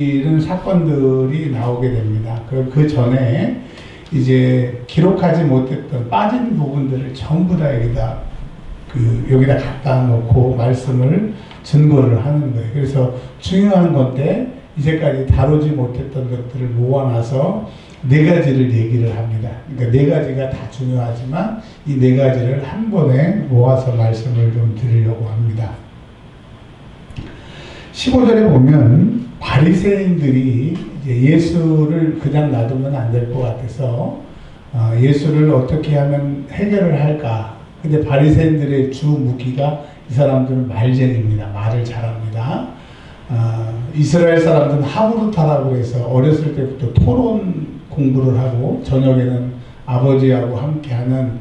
이런 사건들이 나오게 됩니다. 그 전에 이제 기록하지 못했던 빠진 부분들을 전부 다 여기다 갖다 놓고 말씀을 증거를 하는 거예요. 그래서 중요한 건데 이제까지 다루지 못했던 것들을 모아놔서 네 가지를 얘기를 합니다. 그러니까 네 가지가 다 중요하지만 이 네 가지를 한 번에 모아서 말씀을 좀 드리려고 합니다. 15절에 보면 바리새인들이 이제 예수를 그냥 놔두면 안 될 것 같아서 예수를 어떻게 하면 해결을 할까. 근데 바리새인들의 주 무기가 이 사람들은 말쟁이입니다. 말을 잘합니다. 이스라엘 사람들은 하브루타라고 해서 어렸을 때부터 토론 공부를 하고 저녁에는 아버지하고 함께하는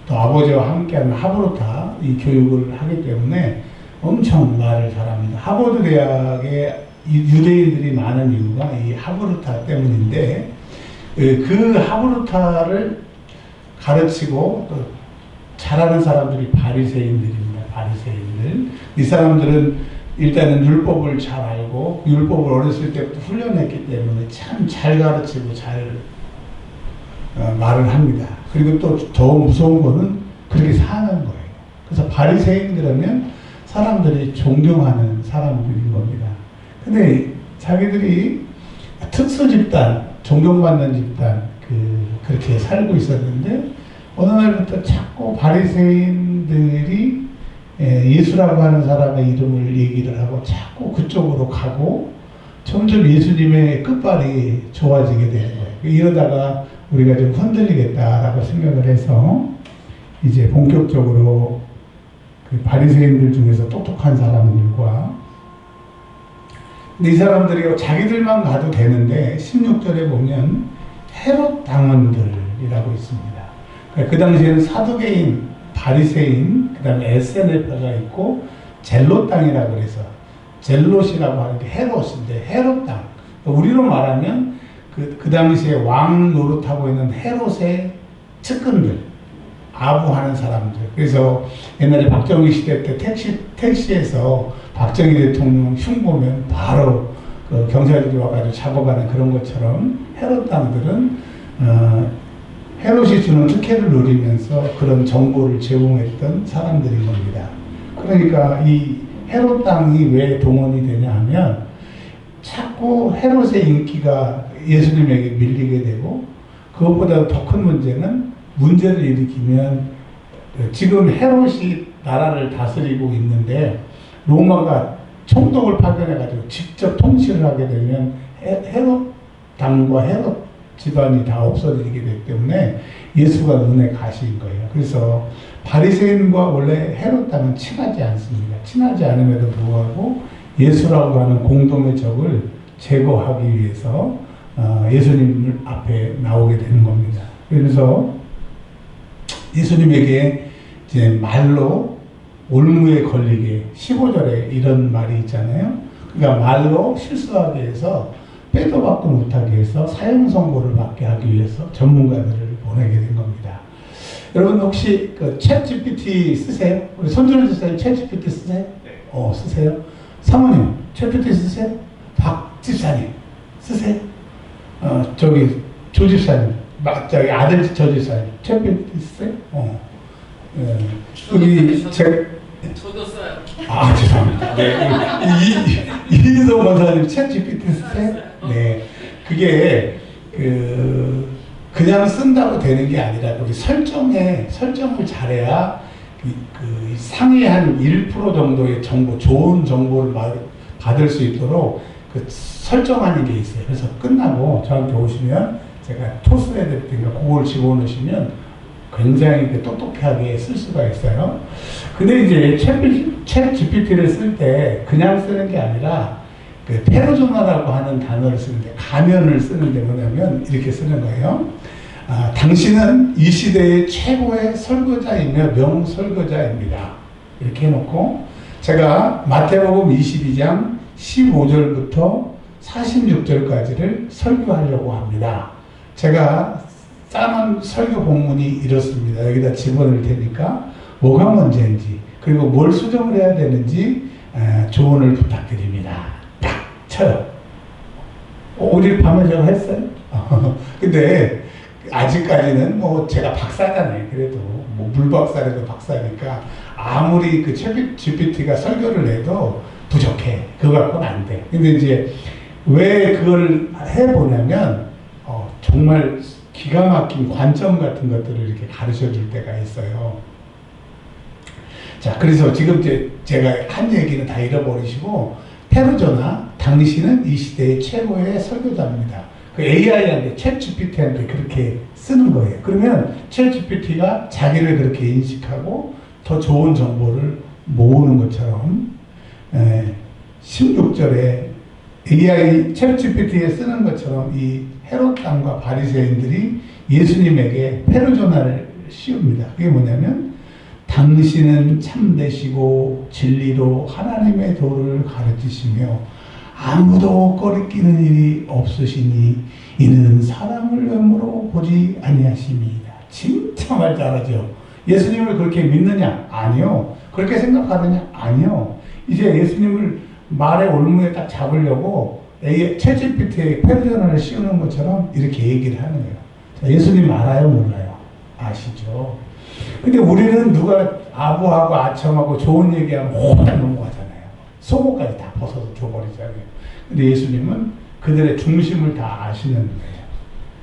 또 아버지와 함께하는 하브루타 이 교육을 하기 때문에 엄청 말을 잘합니다. 하버드 대학에 유대인들이 많은 이유가 이 하브루타 때문인데 그 하브루타를 가르치고 또 잘하는 사람들이 바리새인들입니다. 바리새인들. 이 사람들은 일단은 율법을 잘 알고 율법을 어렸을 때부터 훈련했기 때문에 참 잘 가르치고 잘 말을 합니다. 그리고 또 더 무서운 거는 그렇게 사는 거예요. 그래서 바리새인들은 사람들이 존경하는 사람들인 겁니다. 근데 자기들이 특수 집단, 존경받는 집단, 그렇게 살고 있었는데, 어느 날부터 자꾸 바리새인들이 예수라고 하는 사람의 이름을 얘기를 하고 자꾸 그쪽으로 가고, 점점 예수님의 끝발이 좋아지게 되는 거예요. 이러다가 우리가 좀 흔들리겠다라고 생각을 해서, 이제 본격적으로 바리새인들 중에서 똑똑한 사람들과 근데 이 사람들이 자기들만 가도 되는데 16절에 보면 헤롯 당원들이라고 있습니다. 그 당시에는 사두개인, 바리새인, 그 다음에 에세네파가 있고 젤롯 당이라고 그래서 젤롯이라고 하는 게 헤롯인데 헤롯 당. 우리로 말하면 그 당시에 왕 노릇하고 있는 헤롯의 측근들. 아부하는 사람들. 그래서 옛날에 박정희 시대 때 택시에서 박정희 대통령 흉 보면 바로 경찰들이 와가지고 잡아가는 그런 것처럼 헤롯 당들은 헤롯이 주는 특혜를 누리면서 그런 정보를 제공했던 사람들인 겁니다. 그러니까 이 헤롯 당이 왜 동원이 되냐 하면 자꾸 헤롯의 인기가 예수님에게 밀리게 되고 그것보다 더 큰 문제는 문제를 일으키면 지금 헤롯이 나라를 다스리고 있는데 로마가 총독을 파견해가지고 직접 통치를 하게 되면 헤롯 당과 헤롯 집안이 다 없어지게 되기 때문에 예수가 눈에 가시인 거예요. 그래서 바리새인과 원래 헤롯 당은 친하지 않습니다. 친하지 않음에도 불구하고 예수라고 하는 공동의 적을 제거하기 위해서 예수님 앞에 나오게 되는 겁니다. 그래서 예수님에게 이제 말로 올무에 걸리게 15절에 이런 말이 있잖아요. 그러니까 말로 실수하게 해서 빼도 박도 못하게 해서 사형 선고를 받게 하기 위해서 전문가들을 보내게 된 겁니다. 여러분 혹시 챗 GPT 쓰세요? 우리 손준호 집사님 챗 GPT 쓰세요? 네. 쓰세요? 사모님 챗 GPT 쓰세요? 박 집사님 쓰세요? 저기 조 집사님 저기 아들 저 집사님 챗 GPT 쓰세요? 여기 저도 써요. 죄송합니다. 네. 이희동 권사님 챗 GPT 쓰세요? 네. 그게 그냥 쓴다고 되는 게 아니라 거기 설정을 잘해야 상위 한 1% 정도의 정보, 좋은 정보를 받을 수 있도록 설정하는 게 있어요. 그래서 끝나고 저한테 오시면 제가 토스해드릴 테니까 그걸 집어넣으시면 굉장히 똑똑하게 쓸 수가 있어요. 근데 이제 챗 GPT를 쓸 때 그냥 쓰는 게 아니라 페르소나라고 하는 단어를 쓰는데 가면을 쓰는데 뭐냐면 이렇게 쓰는 거예요. 당신은 이 시대의 최고의 설교자이며 명설교자입니다. 이렇게 해놓고 제가 마태복음 22장 15절부터 46절까지를 설교하려고 합니다. 제가 짜는 설교 본문이 이렇습니다. 여기다 집어넣을 테니까 뭐가 문제인지 그리고 뭘 수정을 해야 되는지 조언을 부탁드립니다. 딱 쳐요. 어제 밤에 제가 했어요. 근데 아직까지는 뭐 제가 박사잖아요. 그래도 뭐 물박사라도 박사니까 아무리 그 GPT가 설교를 해도 부족해. 그거 갖고는 안 돼. 근데 이제 왜 그걸 해보냐면 정말 기가 막힌 관점 같은 것들을 이렇게 가르쳐 줄 때가 있어요. 자, 그래서 지금 이제 제가 한 얘기는 다 잃어버리시고, 페르조나, 당신은 이 시대의 최고의 설교자입니다. 그 AI한테, 챗GPT한테 그렇게 쓰는 거예요. 그러면 챗GPT가 자기를 그렇게 인식하고 더 좋은 정보를 모으는 것처럼, 16절에 AI 챗GPT에 쓰는 것처럼 이 헤롯 당과 바리새인들이 예수님에게 페르조나를 씌웁니다. 그게 뭐냐면, 당신은 참되시고 진리로 하나님의 도를 가르치시며 아무도 꺼리끼는 일이 없으시니 이는 사람을 외모로 보지 아니하십니다. 진짜 말 잘하죠. 예수님을 그렇게 믿느냐? 아니요. 그렇게 생각하느냐? 아니요. 이제 예수님을 말의 올무에 딱 잡으려고 챗GPT에 페르조나를 씌우는 것처럼 이렇게 얘기를 하는 거예요. 자, 예수님 알아요? 몰라요? 아시죠? 근데 우리는 누가 아부하고 아첨하고 좋은 얘기하면 호딱 넘어가잖아요. 속옷까지 다 벗어서 줘버리잖아요. 근데 예수님은 그들의 중심을 다 아시는 거예요.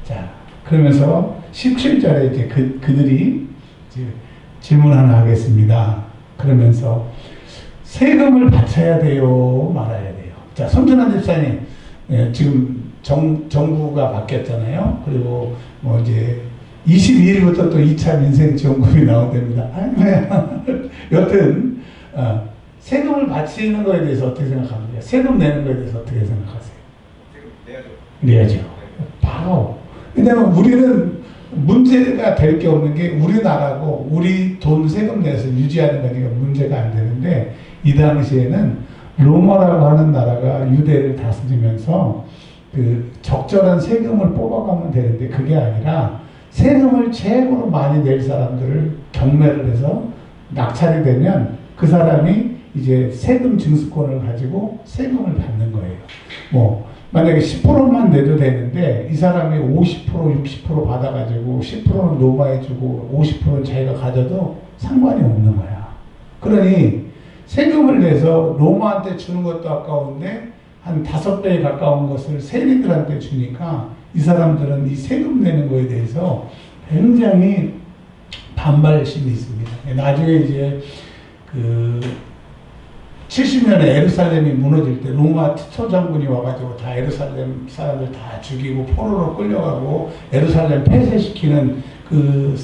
자, 그러면서 17절에 이제 그들이 이제 질문 하나 하겠습니다. 그러면서 세금을 바쳐야 돼요? 말아야 돼요? 자, 손준환 집사님, 지금 정부가 바뀌었잖아요. 그리고 뭐 이제 22일부터 또 2차 민생지원금이 나온답니다. 여튼 세금을 바치는 거에 대해서 어떻게 생각합니까? 세금 내는 거에 대해서 어떻게 생각하세요? 세금 내야죠. 내야죠. 바로. 왜냐면 우리는 문제가 될 게 없는 게 우리나라고 우리 돈 세금 내서 유지하는 거니까 문제가 안 되는데, 이 당시에는 로마라고 하는 나라가 유대를 다스리면서 그 적절한 세금을 뽑아가면 되는데, 그게 아니라 세금을 최고로 많이 낼 사람들을 경매를 해서 낙찰이 되면 그 사람이 이제 세금 징수권을 가지고 세금을 받는 거예요. 뭐 만약에 10%만 내도 되는데 이 사람이 50%, 60% 받아가지고 10%는 노바해주고 50%는 자기가 가져도 상관이 없는 거야. 그러니 세금을 내서 로마한테 주는 것도 아까운데 한 5배에 가까운 것을 세리들한테 주니까 이 사람들은 이 세금 내는 거에 대해서 굉장히 반발심이 있습니다. 나중에 이제 그 70년에 에루살렘이 무너질 때 로마 티토 장군이 와가지고 다 에루살렘 사람들 다 죽이고 포로로 끌려가고 에루살렘 폐쇄시키는 그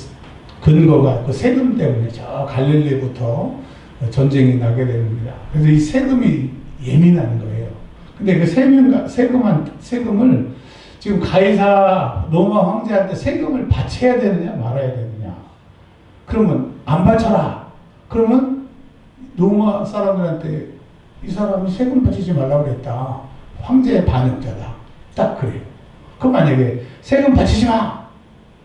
근거가 그 세금 때문에 저 갈릴리부터 전쟁이 나게 됩니다. 그래서 이 세금이 예민한 거예요. 근데 그 세금을 지금 가이사 로마 황제한테 세금을 바쳐야 되느냐 말아야 되느냐. 그러면 안 바쳐라. 그러면 로마 사람들한테 이 사람이 세금 바치지 말라고 그랬다. 황제의 반역자다. 딱 그래요. 그럼 만약에 세금 바치지 마.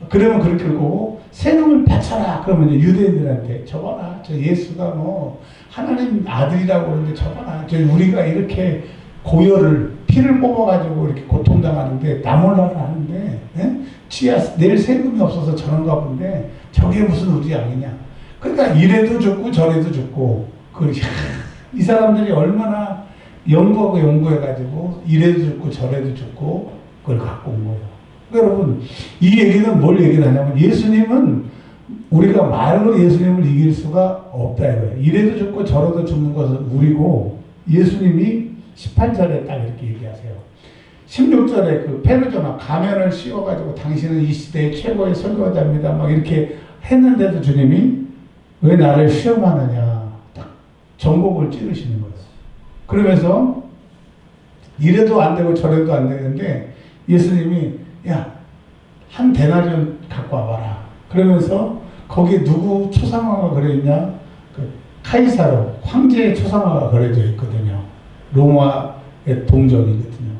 그러면 그렇게 하고 세금을 바쳐라. 그러면 유대인들한테 저봐라. 저 예수가 뭐 하나님 아들이라고 그러는데 저봐라. 저 우리가 이렇게 고열을 피를 뽑아가지고 이렇게 고통당하는데 나 몰라라 하는데 낼 세금이 없어서 저런가 본데 저게 무슨 우리 양이냐. 그러니까 이래도 죽고 저래도 죽고 이 사람들이 얼마나 연구해가지고 이래도 죽고 저래도 죽고 그걸 갖고 온 거예요. 그러니까 여러분 이 얘기는 뭘 얘기를 하냐면 예수님은 우리가 말로 예수님을 이길 수가 없다 이거예요. 이래도 죽고 저래도 죽는 것은 우리고 예수님이 18절에 딱 이렇게 얘기하세요. 16절에 그 페르조나 가면을 씌워가지고 당신은 이 시대의 최고의 설교자입니다. 막 이렇게 했는데도 주님이 왜 나를 시험하느냐. 딱 전곡을 찌르시는 거예요. 그러면서 이래도 안 되고 저래도 안 되는데 예수님이 야, 한 데나리온 갖고 와봐라. 그러면서 거기에 누구 초상화가 그려있냐? 그 카이사로 황제의 초상화가 그려져 있거든요. 로마의 동정이거든요.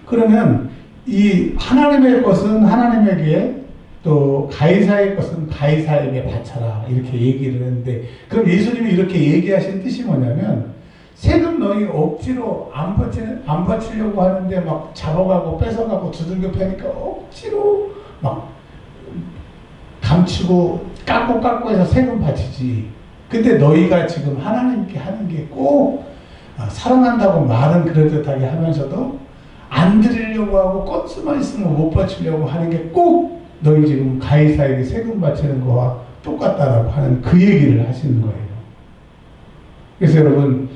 그러면 이 하나님의 것은 하나님에게 또 가이사의 것은 가이사에게 바쳐라 이렇게 얘기를 했는데, 그럼 예수님이 이렇게 얘기하신 뜻이 뭐냐면 세금 너희 억지로 안 바치려고 하는데 막 잡아가고 뺏어가고 두들겨 패니까 억지로 막 감추고 깎고 해서 세금 바치지. 근데 너희가 지금 하나님께 하는 게 꼭 사랑한다고 말은 그럴듯하게 하면서도 안 드리려고 하고 껏수만 있으면 못 바치려고 하는 게 꼭 너희 지금 가이사에게 세금 바치는 거와 똑같다라고 하는 그 얘기를 하시는 거예요. 그래서 여러분,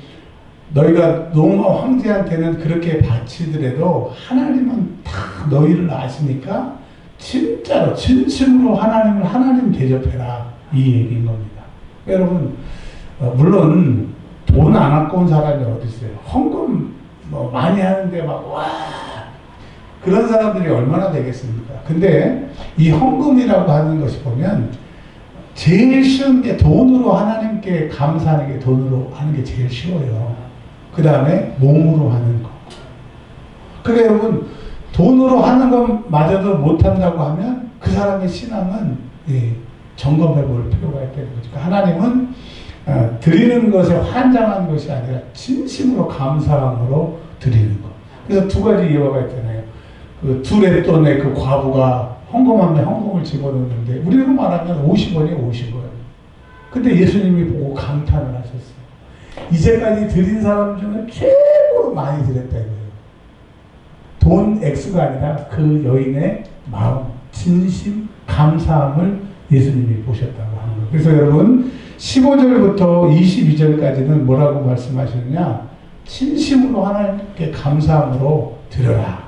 너희가 로마 황제한테는 그렇게 바치더라도 하나님은 다 너희를 아시니까 진짜로 진심으로 하나님을 하나님 대접해라, 이 얘기인 겁니다. 여러분, 물론 돈 안 갖고 온 사람이 어디 있어요? 헌금 뭐 많이 하는데 막 와 그런 사람들이 얼마나 되겠습니까? 근데 이 헌금이라고 하는 것이 보면 제일 쉬운 게 돈으로 하나님께 감사하는 게, 돈으로 하는 게 제일 쉬워요. 그 다음에 몸으로 하는 거. 그래 여러분, 돈으로 하는 것마저도 못한다고 하면 그 사람의 신앙은 점검해 볼 필요가 있다는 거죠. 하나님은 드리는 것에 환장한 것이 아니라 진심으로 감사함으로 드리는 것. 그래서 두 가지 예화가 있잖아요. 그 두 랩돈의 그 과부가 헌금함에 헌금을 집어넣는데, 우리로 말하면 50원이 50원. 근데 예수님이 보고 감탄을 하셨어요. 이제까지 드린 사람 중에 최고로 많이 드렸다 이거예요. 돈 X가 아니라 그 여인의 마음, 진심, 감사함을 예수님이 보셨다고 하는 거예요. 그래서 여러분, 15절부터 22절까지는 뭐라고 말씀하시느냐? 진심으로 하나님께 감사함으로 드려라,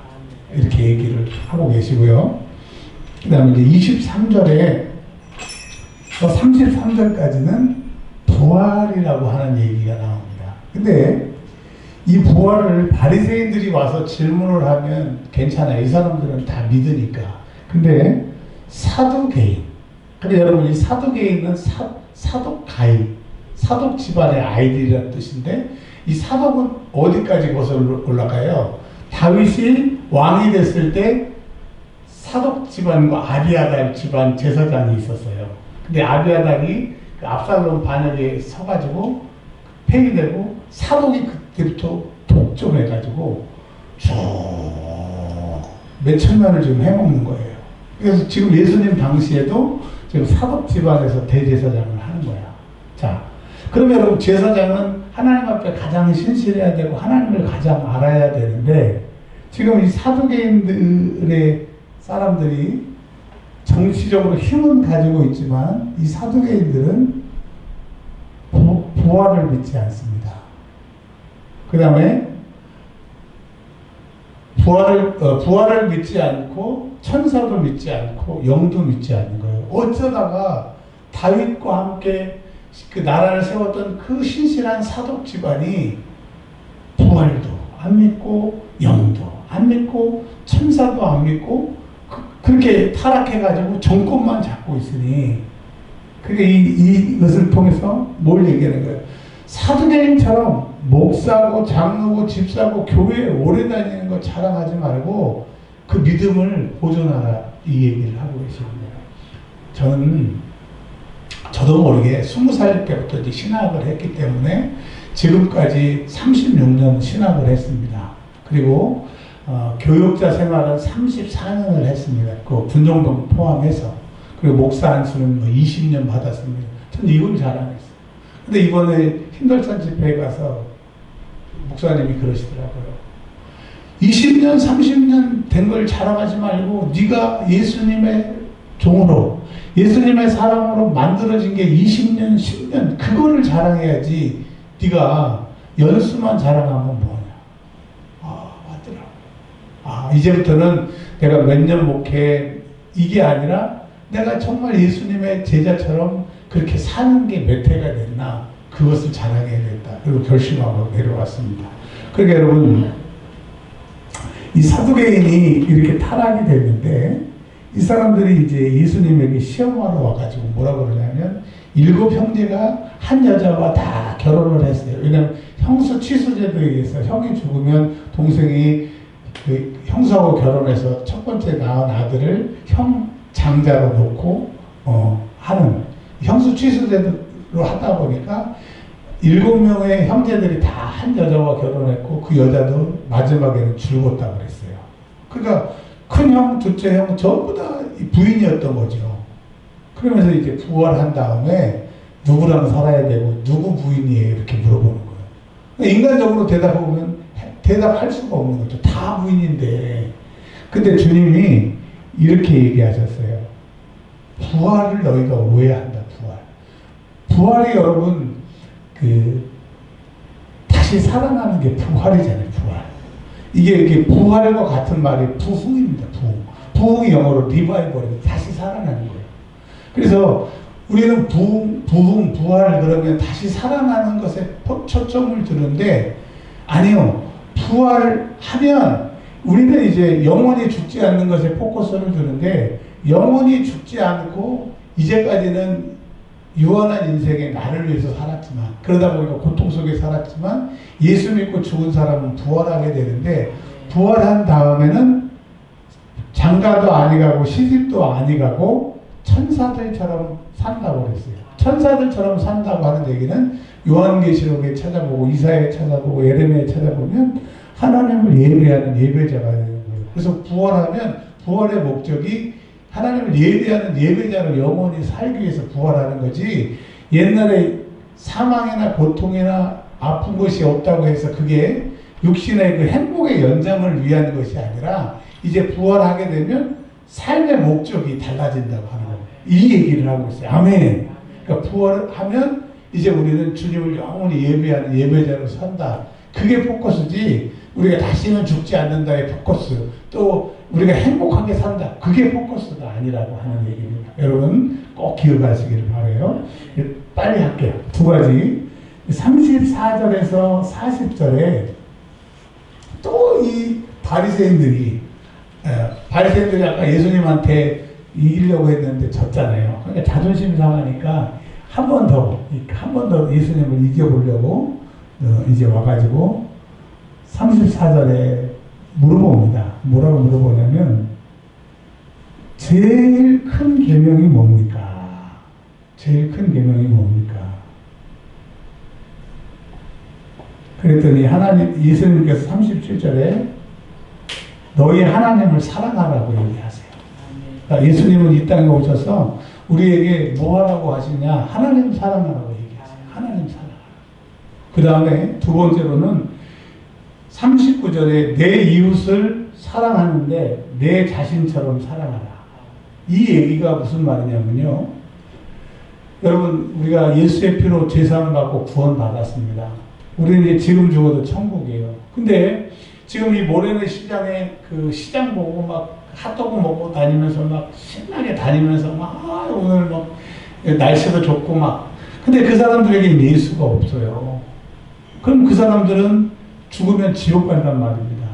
이렇게 얘기를 하고 계시고요. 그 다음에 이제 23절에 33절까지는 부활이라고 하는 얘기가 나옵니다. 근데 이 부활을 바리새인들이 와서 질문을 하면 괜찮아요. 이 사람들은 다 믿으니까. 근데 사두개인, 근데 여러분, 이 사두개인은 사독가인, 사독 집안의 아이들이라는 뜻인데, 이 사독은 어디까지 거슬러 올라가요? 다윗이 왕이 됐을 때 사독 집안과 아비아달 집안 제사장이 있었어요. 근데 아비아달이 그 압살롬 반역에 서가지고 폐위되고, 사독이 그때부터 독점해가지고 쭉 몇천년을 지금 해먹는 거예요. 그래서 지금 예수님 당시에도 지금 사독 집안에서 대제사장을 하는 거야. 자, 그러면 여러분, 제사장은 하나님 앞에 가장 신실해야 되고 하나님을 가장 알아야 되는데, 지금 이 사두개인들의 사람들이 정치적으로 힘은 가지고 있지만 이 사두개인들은 부활을 믿지 않습니다. 그 다음에 부활을 믿지 않고 천사도 믿지 않고 영도 믿지 않는 거예요. 어쩌다가 다윗과 함께 그 나라를 세웠던 그 신실한 사독 집안이 부활도 안 믿고 영도 안 믿고 천사도 안 믿고 그렇게 타락해가지고 정권만 잡고 있으니, 그게 이것을 통해서 뭘 얘기하는 거예요? 사두개인처럼 목사고 장로고 집사고 교회에 오래 다니는 거 자랑하지 말고 그 믿음을 보존하라, 이 얘기를 하고 계십니다. 저도 모르게 20살 때부터 이제 신학을 했기 때문에 지금까지 36년 신학을 했습니다. 그리고 교육자 생활은 34년을 했습니다. 그 분정동 포함해서. 그리고 목사 안수는 20년 받았습니다. 저는 이건 자랑했어요. 근데 이번에 흰돌산 집회에 가서 목사님이 그러시더라고요. 20년, 30년 된 걸 자랑하지 말고 네가 예수님의 종으로, 예수님의 사랑으로 만들어진 게 20년, 10년, 그거를 자랑해야지 네가 연수만 자랑하면 뭐냐. 맞더라고. 이제부터는 내가 몇 년 목회, 이게 아니라 내가 정말 예수님의 제자처럼 그렇게 사는 게 몇 해가 됐나, 그것을 자랑해야겠다. 그리고 결심하고 내려왔습니다. 그러니까 여러분, 이 사두개인이 이렇게 타락이 됐는데, 이 사람들이 이제 예수님에게 시험하러 와가지고 뭐라 그러냐면, 7 형제가 한 여자와 다 결혼을 했어요. 왜냐면 형수 취수제도에 의해서 형이 죽으면 동생이 그 형수하고 결혼해서 첫 번째 낳은 아들을 형 장자로 놓고 하는 형수 취수제도로 하다 보니까 7명의 형제들이 다 한 여자와 결혼했고 그 여자도 마지막에는 죽었다 그랬어요. 그러니까 큰 형, 둘째 형 전부 다 부인이었던 거죠. 그러면서 이제 부활한 다음에 누구랑 살아야 되고 누구 부인이에요 이렇게 물어보는 거예요. 그러니까 인간적으로 대답해보면 대답할 수가 없는 거죠. 다 부인인데. 근데 주님이 이렇게 얘기하셨어요. 부활을 너희가 오해한다. 부활이 여러분 다시 살아나는 게 부활이잖아요. 부활. 이게 부활과 같은 말이 부흥입니다. 부흥이 영어로 리바이벌이고 다시 살아나는 거예요. 그래서 우리는 부흥, 부활 그러면 다시 살아나는 것에 초점을 두는데 아니요. 부활하면 우리는 이제 영원히 죽지 않는 것에 포커스를 두는데 영원히 죽지 않고 이제까지는 유한한 인생에 나를 위해서 살았지만 그러다 보니까 고통 속에 살았지만 예수 믿고 죽은 사람은 부활하게 되는데 부활한 다음에는 장가도 아니 가고 시집도 아니 가고 천사들처럼 산다고 그랬어요. 천사들처럼 산다고 하는 얘기는 요한계시록에 찾아보고 이사야에 찾아보고 예레미야에 찾아보면 하나님을 예배하는 예배자가 되는 거예요. 그래서 부활하면 부활의 목적이 하나님을 예배하는 예배자로 영원히 살기 위해서 부활하는 거지 옛날에 사망이나 고통이나 아픈 것이 없다고 해서 그게 육신의 그 행복의 연장을 위한 것이 아니라 이제 부활하게 되면 삶의 목적이 달라진다고 하는 거예요. 이 얘기를 하고 있어요. 아멘. 그러니까 부활하면 이제 우리는 주님을 영원히 예배하는 예배자로 산다. 그게 포커스지 우리가 다시는 죽지 않는다의 포커스 또 우리가 행복하게 산다. 그게 포커스가 아니라고 하는 얘기입니다. 여러분 꼭 기억하시기를 바라요. 빨리 할게요. 두 가지. 34절에서 40절에 또 이 바리새인들이 아까 예수님한테 이기려고 했는데 졌잖아요. 그러니까 자존심 상하니까 한 번 더 예수님을 이겨보려고 이제 와가지고 34절에 물어봅니다. 뭐라고 물어보냐면 제일 큰 계명이 뭡니까? 제일 큰 계명이 뭡니까? 그랬더니 예수님께서 37절에 너희 하나님을 사랑하라고 얘기하세요. 그러니까 예수님은 이 땅에 오셔서 우리에게 뭐 하라고 하시냐? 하나님 사랑하라고 얘기하세요. 하나님 사랑하라. 그 다음에 두 번째로는 39절에 내 이웃을 사랑하는데 내 자신처럼 사랑하라. 이 얘기가 무슨 말이냐면요. 여러분 우리가 예수의 피로 제사함 받고 구원 받았습니다. 우리는 이제 지금 죽어도 천국이에요. 근데 지금 이 모래내 시장에 그 시장 보고 막 핫도그 먹고 다니면서 막 신나게 다니면서 막 오늘 막 날씨도 좋고 막 근데 그 사람들에게 예수가 없어요. 그럼 그 사람들은 죽으면 지옥 간단 말입니다.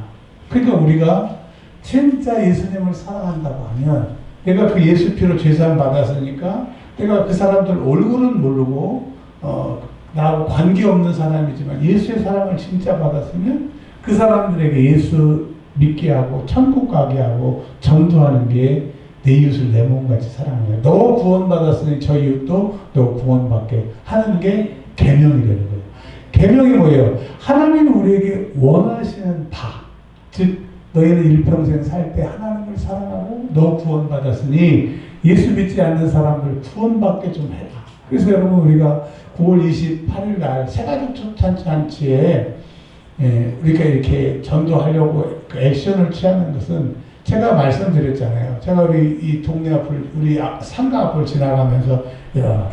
그러니까 우리가 진짜 예수님을 사랑한다고 하면 내가 그 예수 피로 죄사함 받았으니까 내가 그 사람들 얼굴은 모르고 나하고 관계없는 사람이지만 예수의 사랑을 진짜 받았으면 그 사람들에게 예수 믿게 하고 천국 가게 하고 전도하는 게 내 이웃을 내 몸같이 사랑하는 거예요. 너 구원받았으니 저 이웃도 너 구원받게 하는 게 계명이 되는 거예요. 계명이 뭐예요? 하나님이 우리에게 원하시는 바, 즉 너희는 일평생 살 때 하나님을 사랑하고 너 구원받았으니 예수 믿지 않는 사람들 구원받게 좀 해라. 그래서 여러분 우리가 9월 28일 날 새가족 초탄잔치에 우리가 이렇게 전도하려고 그 액션을 취하는 것은 제가 말씀드렸잖아요. 제가 우리 이 동네 앞을 우리 상가 앞을 지나가면서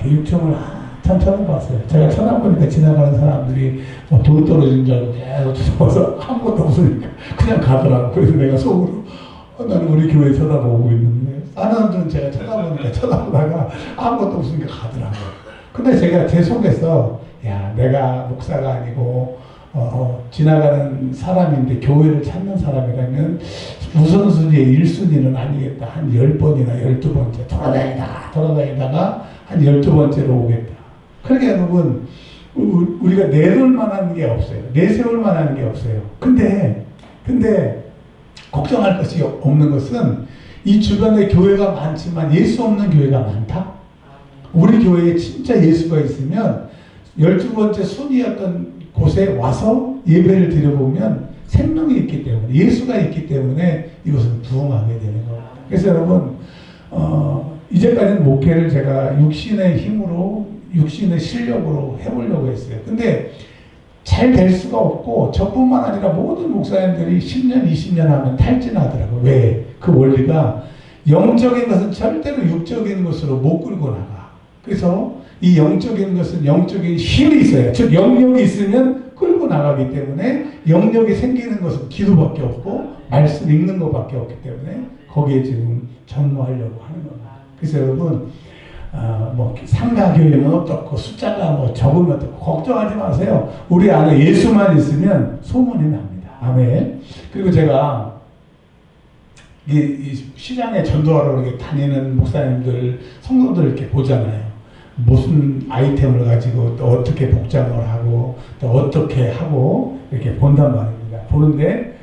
교육청을 한참 쳐다봤어요. 제가 쳐다보니까 지나가는 사람들이 돌 떨어진 줄 알고 계속 쳐다봐서 아무것도 없으니까 그냥 가더라고. 그래서 내가 속으로 나는 우리 교회 쳐다보고 있는데 다른 사람들은 제가 쳐다보다가 아무것도 없으니까 가더라고요. 근데 제가 제 속에서 야 내가 목사가 아니고 지나가는 사람인데 교회를 찾는 사람이라면 우선순위의 1순위는 아니겠다. 한 10번이나 12번째 돌아다니다가 한 12번째로 오겠다. 그러니까 여러분 우리가 내놓을 만한 게 없어요. 내세울 만한 게 없어요. 근데 걱정할 것이 없는 것은 이 주변에 교회가 많지만 예수 없는 교회가 많다? 우리 교회에 진짜 예수가 있으면 12번째 순이었던 곳에 와서 예배를 드려보면 생명이 있기 때문에, 예수가 있기 때문에 이것은 부흥하게 되는 겁니다. 그래서 여러분, 이제까지는 목회를 제가 육신의 힘으로, 육신의 실력으로 해보려고 했어요. 근데 잘 될 수가 없고, 저뿐만 아니라 모든 목사님들이 10년, 20년 하면 탈진하더라고요. 왜? 그 원리가 영적인 것은 절대로 육적인 것으로 못 끌고 나가. 그래서 이 영적인 것은 영적인 힘이 있어야, 즉 영역이 있으면 끌고 나가기 때문에, 영역이 생기는 것은 기도밖에 없고 말씀 읽는 것밖에 없기 때문에 거기에 지금 전무하려고 하는 겁니다. 그래서 여러분, 뭐 상가교회면 어떻고 숫자가 뭐 적으면 어떻고 걱정하지 마세요. 우리 안에 예수만 있으면 소문이 납니다. 아멘. 그리고 제가 이 시장에 전도하러 이렇게 다니는 목사님들, 성도들 이렇게 보잖아요. 무슨 아이템을 가지고 또 어떻게 복장을 하고 또 어떻게 하고 이렇게 본단 말입니다. 보는데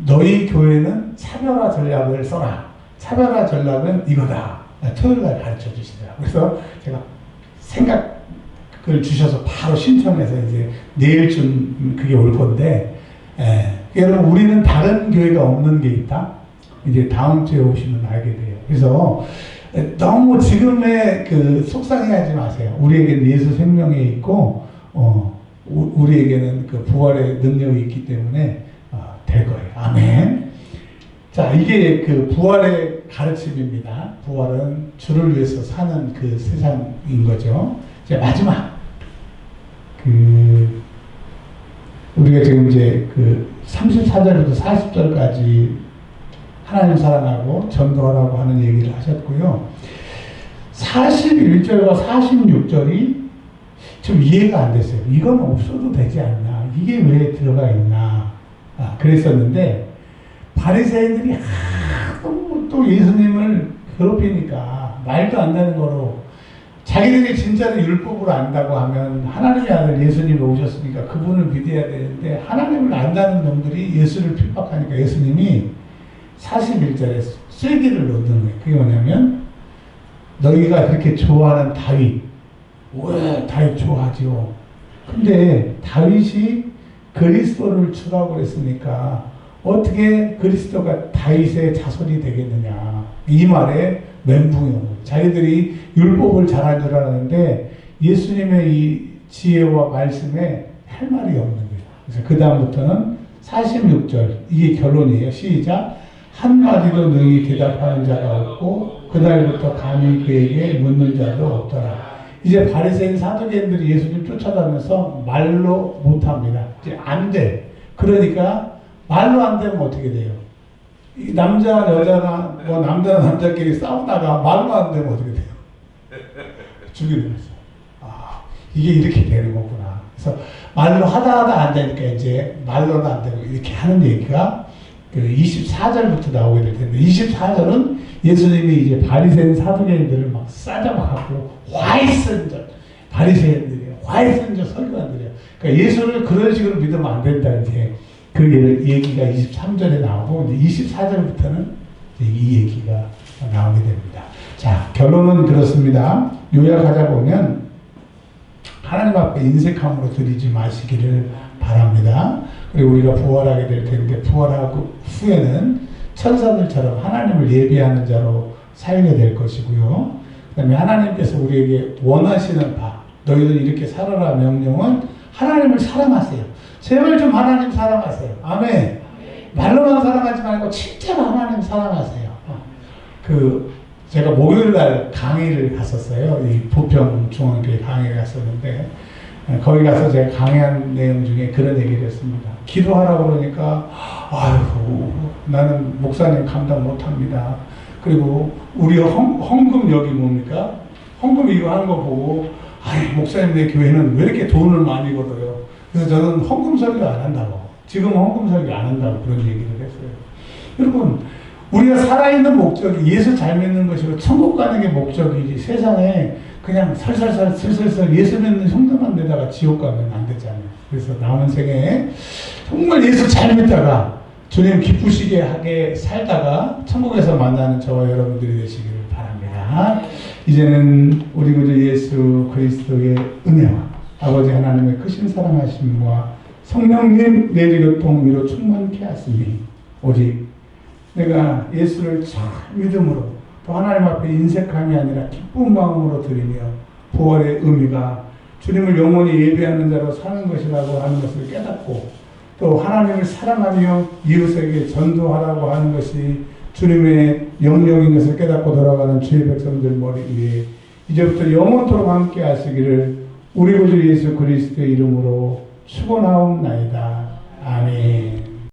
너희 교회는 차별화 전략을 써라. 차별화 전략은 이거다. 토요일날 가르쳐 주시더라고요. 그래서 제가 생각을 주셔서 바로 신청해서 이제 내일쯤 그게 올 건데, 여러분, 우리는 다른 교회가 없는 게 있다. 이제 다음 주에 오시면 알게 돼요. 그래서 너무 지금의 그 속상해하지 마세요. 우리에게는 예수 생명이 있고, 우리에게는 그 부활의 능력이 있기 때문에 될 거예요. 아멘. 자, 이게 그 부활의 가르침입니다. 부활은 주를 위해서 사는 그 세상인 거죠. 이제 마지막, 우리가 지금 이제 그 34절부터 40절까지 하나님 사랑하고 전도하라고 하는 얘기를 하셨고요. 41절과 46절이 좀 이해가 안 됐어요. 이건 없어도 되지 않나? 이게 왜 들어가 있나? 그랬었는데, 바리새인들이 하도 또 예수님을 괴롭히니까 말도 안 되는 거로, 자기들이 진짜로 율법을 안다고 하면 하나님의 아들 예수님이 오셨으니까 그분을 믿어야 되는데, 하나님을 안다는 놈들이 예수를 핍박하니까 예수님이 41절에 쐐기를 놓는 거예요. 그게 뭐냐면, 너희가 그렇게 좋아하는 다윗, 왜 다윗 좋아하죠? 근데 다윗이 그리스도를 주라고 그랬으니까 어떻게 그리스도가 다윗의 자손이 되겠느냐. 이 말에 멘붕이에요. 자기들이 율법을 잘한 줄 알았는데 예수님의 이 지혜와 말씀에 할 말이 없는 거예요. 그래서 그 다음부터는 46절, 이게 결론이에요. 시작. 한마디도 능히 대답하는 자가 없고 그날부터 감히 그에게 묻는 자도 없더라. 이제 바리새인 사두개인들이 예수님 쫓아다니면서 말로 못합니다. 이제 안 돼. 그러니까 말로 안 되면 어떻게 돼요? 이 남자 여자나 뭐 남자 남자끼리 싸우다가 말로 안 되면 어떻게 돼요? 죽이는 거죠. 이게 이렇게 되는 거구나. 그래서 말로 하다 안 되니까 이제 말로는 안 되고 이렇게 하는 얘기가 그 24절부터 나오게 될 텐데, 24절은 예수님이 이제 바리새인 사두개인들을 막 싸잡아갖고 화이선절, 바리새인들이에요. 화이선절 설교한들이에요. 그러니까 예수를 그런 식으로 믿으면 안 된다. 이제 그 얘기가 23절에 나오고, 이제 24절부터는 이 얘기가 나오게 됩니다. 자, 결론은 그렇습니다. 요약하자 보면, 하나님 앞에 인색함으로 드리지 마시기를 바랍니다. 그리고 우리가 부활하게 될 텐데, 부활하고 후에는 천사들처럼 하나님을 예배하는 자로 살게 될 것이고요. 그 다음에 하나님께서 우리에게 원하시는 바, 너희들 이렇게 살아라 명령은 하나님을 사랑하세요. 제발 좀 하나님 사랑하세요. 아멘. 말로만 사랑하지 말고 진짜로 하나님 사랑하세요. 제가 목요일날 강의를 갔었어요. 이 부평 중앙교회 강의를 갔었는데, 거기 가서 제가 강의한 내용 중에 그런 얘기를 했습니다. 기도하라고 그러니까, 아이고, 나는 목사님 감당 못합니다. 그리고 우리 헌금 여기 뭡니까? 헌금 이거 하는 거 보고, 목사님 내 교회는 왜 이렇게 돈을 많이 벌어요? 그래서 저는 헌금 설교 안 한다고. 지금 헌금 설교 안 한다고 그런 얘기를 했어요. 여러분, 우리가 살아있는 목적이 예수 잘 믿는 것이고 천국 가는 게 목적이지, 세상에 그냥 슬슬 예수 믿는 형들만 되다가 지옥 가면 안 되잖아요. 그래서 남은 생에 정말 예수 잘 믿다가 주님 기쁘시게 하게 살다가 천국에서 만나는 저와 여러분들이 되시기를 바랍니다. 이제는 우리 구주 예수 그리스도의 은혜와 아버지 하나님의 크신 사랑하심과 성령님 내리교통으로 충만케 하시니 오직 내가 예수를 잘 믿음으로 또 하나님 앞에 인색함이 아니라 기쁜 마음으로 드리며 부활의 의미가 주님을 영원히 예배하는 자로 사는 것이라고 하는 것을 깨닫고 또 하나님을 사랑하며 이웃에게 전도하라고 하는 것이 주님의 영역인 것을 깨닫고 돌아가는 주의 백성들 머리 위에 이제부터 영원토록 함께 하시기를 우리 구주 예수 그리스도의 이름으로 축원하옵나이다. 아멘.